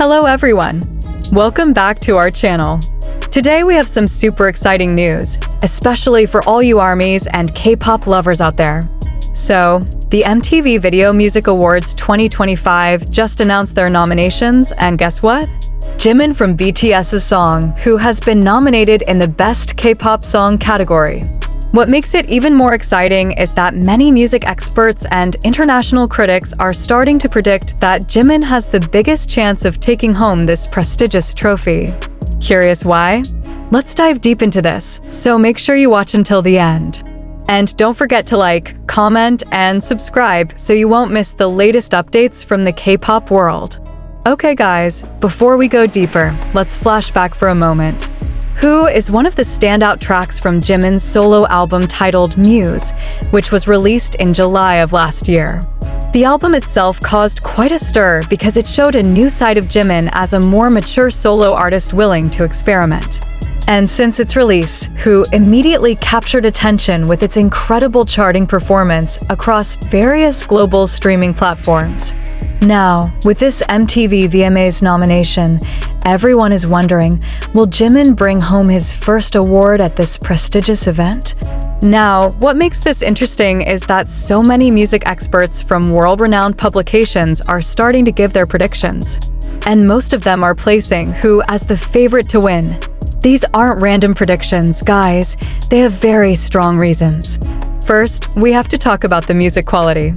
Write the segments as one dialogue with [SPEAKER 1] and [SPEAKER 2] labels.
[SPEAKER 1] Hello everyone! Welcome back to our channel. Today we have some super exciting news, especially for all you ARMYs and K-pop lovers out there. So, the MTV Video Music Awards 2025 just announced their nominations, and guess what? Jimin from BTS's song, who has been nominated in the Best K-pop Song category. What makes it even more exciting is that many music experts and international critics are starting to predict that Jimin has the biggest chance of taking home this prestigious trophy. Curious why? Let's dive deep into this, so make sure you watch until the end. And don't forget to like, comment, and subscribe so you won't miss the latest updates from the K-pop world. Okay guys, before we go deeper, let's flash back for a moment. Who is one of the standout tracks from Jimin's solo album titled Muse, which was released in July of last year. The album itself caused quite a stir because it showed a new side of Jimin as a more mature solo artist willing to experiment. And since its release, Who immediately captured attention with its incredible charting performance across various global streaming platforms. Now, with this MTV VMAs nomination, everyone is wondering, will Jimin bring home his first award at this prestigious event? Now, what makes this interesting is that so many music experts from world-renowned publications are starting to give their predictions. And most of them are placing Who as the favorite to win. These aren't random predictions, guys. They have very strong reasons. First, we have to talk about the music quality.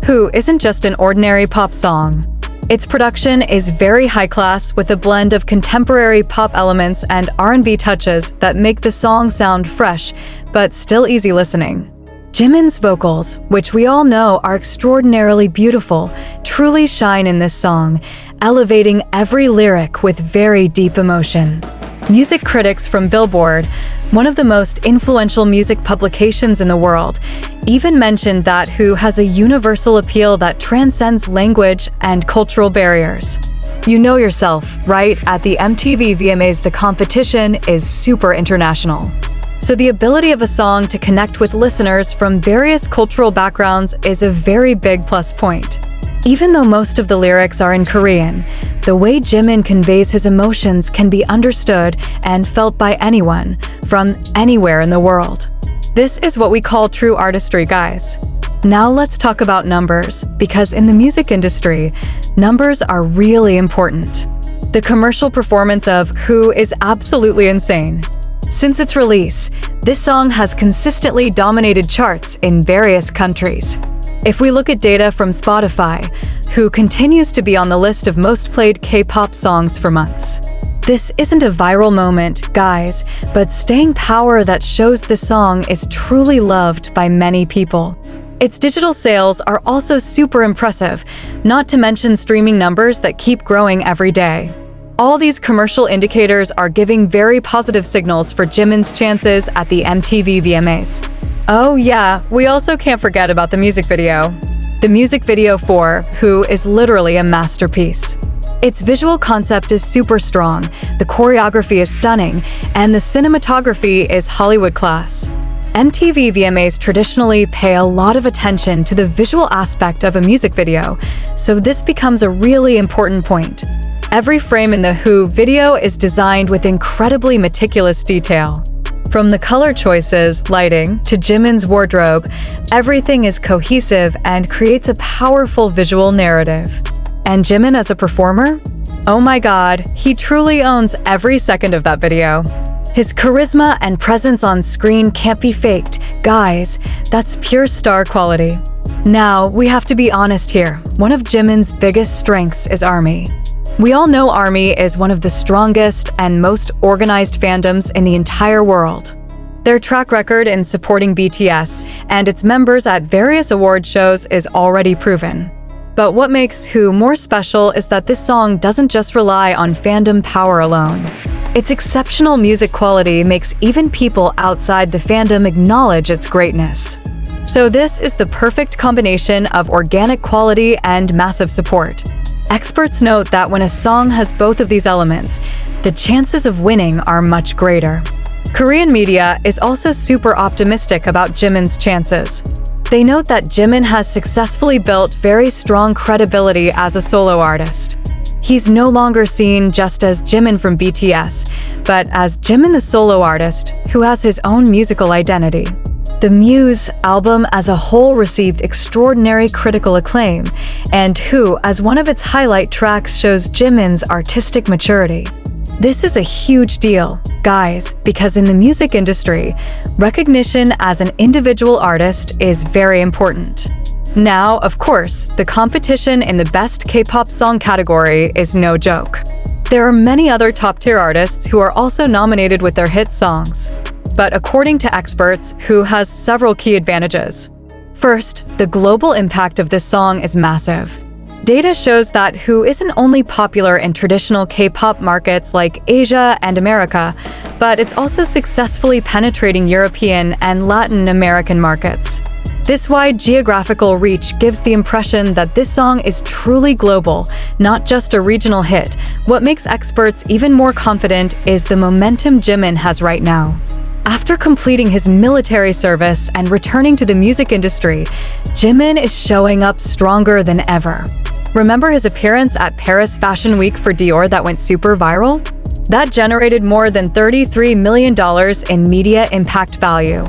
[SPEAKER 1] Who isn't just an ordinary pop song. Its production is very high class with a blend of contemporary pop elements and R&B touches that make the song sound fresh, but still easy listening. Jimin's vocals, which we all know are extraordinarily beautiful, truly shine in this song, elevating every lyric with very deep emotion. Music critics from Billboard, one of the most influential music publications in the world, even mentioned that Who has a universal appeal that transcends language and cultural barriers. You know yourself, right? At the MTV VMAs, the competition is super international. So the ability of a song to connect with listeners from various cultural backgrounds is a very big plus point. Even though most of the lyrics are in Korean, the way Jimin conveys his emotions can be understood and felt by anyone, from anywhere in the world. This is what we call true artistry, guys. Now let's talk about numbers, because in the music industry, numbers are really important. The commercial performance of Who is absolutely insane. Since its release, this song has consistently dominated charts in various countries. If we look at data from Spotify, Who continues to be on the list of most played K-pop songs for months. This isn't a viral moment, guys, but staying power that shows the song is truly loved by many people. Its digital sales are also super impressive, not to mention streaming numbers that keep growing every day. All these commercial indicators are giving very positive signals for Jimin's chances at the MTV VMAs. Oh yeah, we also can't forget about the music video. The music video for Who is literally a masterpiece. Its visual concept is super strong, the choreography is stunning, and the cinematography is Hollywood class. MTV VMAs traditionally pay a lot of attention to the visual aspect of a music video, so this becomes a really important point. Every frame in the Who video is designed with incredibly meticulous detail. From the color choices, lighting, to Jimin's wardrobe, everything is cohesive and creates a powerful visual narrative. And Jimin as a performer? Oh my god, he truly owns every second of that video. His charisma and presence on screen can't be faked. Guys, that's pure star quality. Now, we have to be honest here. One of Jimin's biggest strengths is ARMY. We all know ARMY is one of the strongest and most organized fandoms in the entire world. Their track record in supporting BTS and its members at various award shows is already proven. But what makes Who more special is that this song doesn't just rely on fandom power alone. Its exceptional music quality makes even people outside the fandom acknowledge its greatness. So this is the perfect combination of organic quality and massive support. Experts note that when a song has both of these elements, the chances of winning are much greater. Korean media is also super optimistic about Jimin's chances. They note that Jimin has successfully built very strong credibility as a solo artist. He's no longer seen just as Jimin from BTS, but as Jimin the solo artist who has his own musical identity. The Muse album as a whole received extraordinary critical acclaim, and Who, as one of its highlight tracks, shows Jimin's artistic maturity. This is a huge deal, guys, because in the music industry, recognition as an individual artist is very important. Now, of course, the competition in the Best K-pop Song category is no joke. There are many other top-tier artists who are also nominated with their hit songs. But according to experts, Who has several key advantages. First, the global impact of this song is massive. Data shows that Who isn't only popular in traditional K-pop markets like Asia and America, but it's also successfully penetrating European and Latin American markets. This wide geographical reach gives the impression that this song is truly global, not just a regional hit. What makes experts even more confident is the momentum Jimin has right now. After completing his military service and returning to the music industry, Jimin is showing up stronger than ever. Remember his appearance at Paris Fashion Week for Dior that went super viral? That generated more than $33 million in media impact value.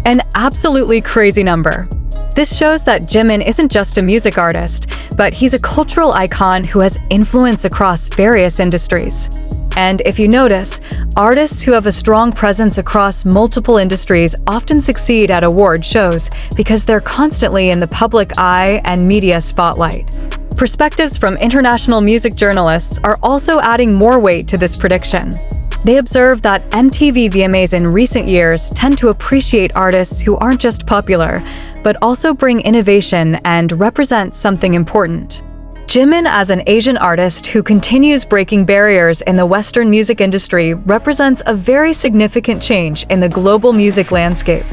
[SPEAKER 1] An absolutely crazy number. This shows that Jimin isn't just a music artist, but he's a cultural icon who has influence across various industries. And if you notice, artists who have a strong presence across multiple industries often succeed at award shows because they're constantly in the public eye and media spotlight. Perspectives from international music journalists are also adding more weight to this prediction. They observe that MTV VMAs in recent years tend to appreciate artists who aren't just popular, but also bring innovation and represent something important. Jimin, as an Asian artist who continues breaking barriers in the Western music industry, represents a very significant change in the global music landscape.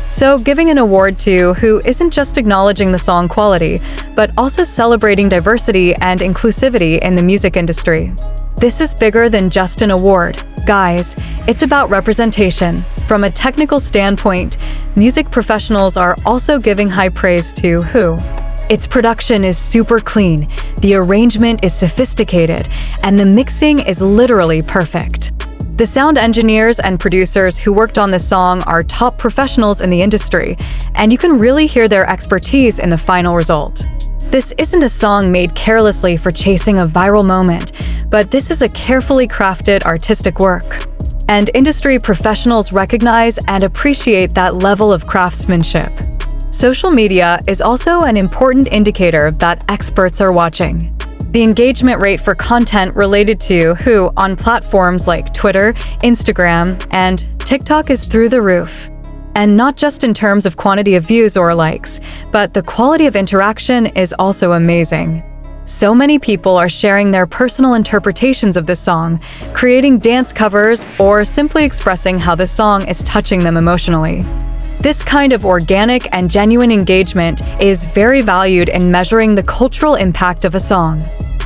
[SPEAKER 1] So giving an award to Who isn't just acknowledging the song quality, but also celebrating diversity and inclusivity in the music industry. This is bigger than just an award. Guys, it's about representation. From a technical standpoint, music professionals are also giving high praise to Who. Its production is super clean, the arrangement is sophisticated, and the mixing is literally perfect. The sound engineers and producers who worked on this song are top professionals in the industry, and you can really hear their expertise in the final result. This isn't a song made carelessly for chasing a viral moment, but this is a carefully crafted artistic work. And industry professionals recognize and appreciate that level of craftsmanship. Social media is also an important indicator that experts are watching. The engagement rate for content related to Who on platforms like Twitter, Instagram, and TikTok is through the roof. And not just in terms of quantity of views or likes, but the quality of interaction is also amazing. So many people are sharing their personal interpretations of this song, creating dance covers, or simply expressing how this song is touching them emotionally. This kind of organic and genuine engagement is very valued in measuring the cultural impact of a song.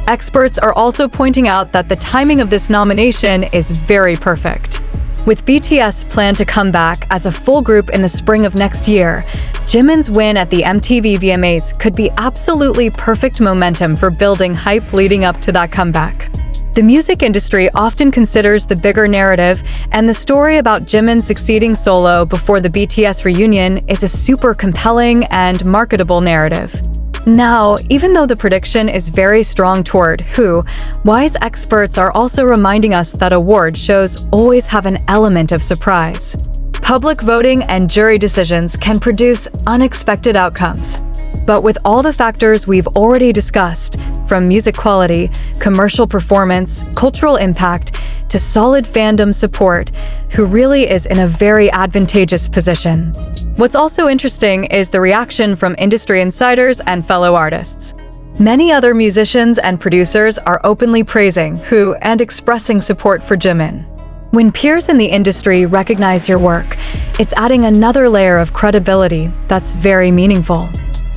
[SPEAKER 1] Experts are also pointing out that the timing of this nomination is very perfect. With BTS planned to come back as a full group in the spring of next year, Jimin's win at the MTV VMAs could be absolutely perfect momentum for building hype leading up to that comeback. The music industry often considers the bigger narrative, and the story about Jimin succeeding solo before the BTS reunion is a super compelling and marketable narrative. Now, even though the prediction is very strong toward Who, wise experts are also reminding us that award shows always have an element of surprise. Public voting and jury decisions can produce unexpected outcomes. But with all the factors we've already discussed, from music quality, commercial performance, cultural impact, to solid fandom support, Who really is in a very advantageous position. What's also interesting is the reaction from industry insiders and fellow artists. Many other musicians and producers are openly praising Who and expressing support for Jimin. When peers in the industry recognize your work, it's adding another layer of credibility that's very meaningful.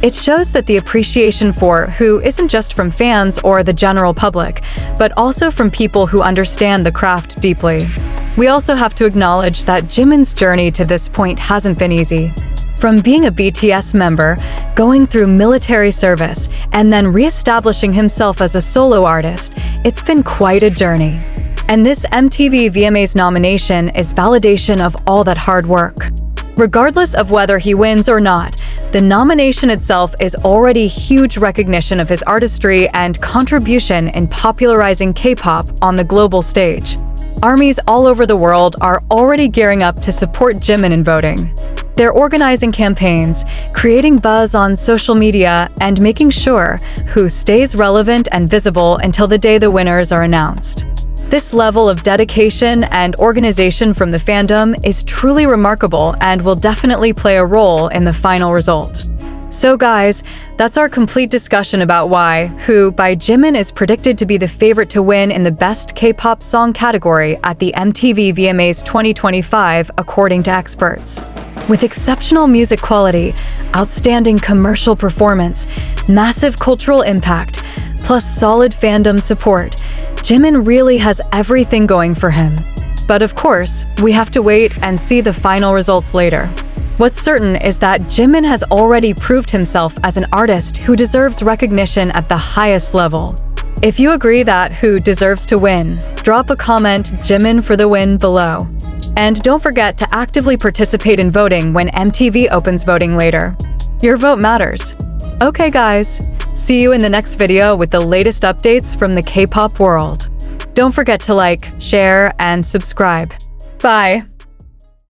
[SPEAKER 1] It shows that the appreciation for Who isn't just from fans or the general public, but also from people who understand the craft deeply. We also have to acknowledge that Jimin's journey to this point hasn't been easy. From being a BTS member, going through military service, and then re-establishing himself as a solo artist, it's been quite a journey. And this MTV VMAs nomination is validation of all that hard work. Regardless of whether he wins or not, the nomination itself is already huge recognition of his artistry and contribution in popularizing K-pop on the global stage. ARMYs all over the world are already gearing up to support Jimin in voting. They're organizing campaigns, creating buzz on social media, and making sure who stays relevant and visible until the day the winners are announced. This level of dedication and organization from the fandom is truly remarkable and will definitely play a role in the final result. So guys, that's our complete discussion about why Who by Jimin is predicted to be the favorite to win in the Best K-pop Song category at the MTV VMAs 2025 according to experts. With exceptional music quality, outstanding commercial performance, massive cultural impact, plus solid fandom support, Jimin really has everything going for him. But of course, we have to wait and see the final results later. What's certain is that Jimin has already proved himself as an artist who deserves recognition at the highest level. If you agree that Who deserves to win, drop a comment Jimin for the win below. And don't forget to actively participate in voting when MTV opens voting later. Your vote matters. Okay guys, see you in the next video with the latest updates from the K-pop world. Don't forget to like, share, and subscribe. Bye!